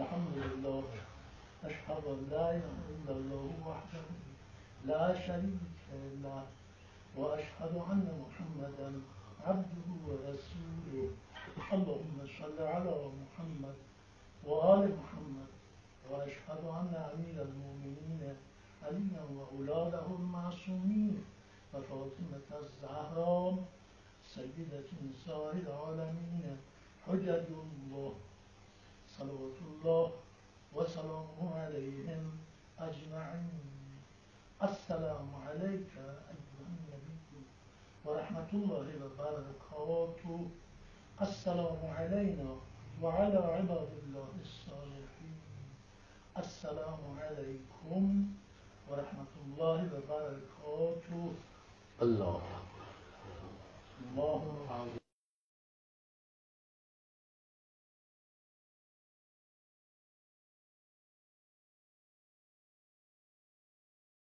الحمد لله أشهد أن لا إله إلا الله وحده لا شريك له وأشهد أن محمدا عبده ورسوله اللهم صل على محمد وآل محمد وأشهد أن أمير المؤمنين عليا وأولاده المعصومين وفاطمة الزهراء سيدة نساء العالمين حجج الله صلوات الله وسلامه عليهم أجمعين. السلام عليك أيها النبي ورحمة الله وبركاته. السلام علينا وعلى عباد الله الصالحين. السلام عليكم ورحمة الله وبركاته. الله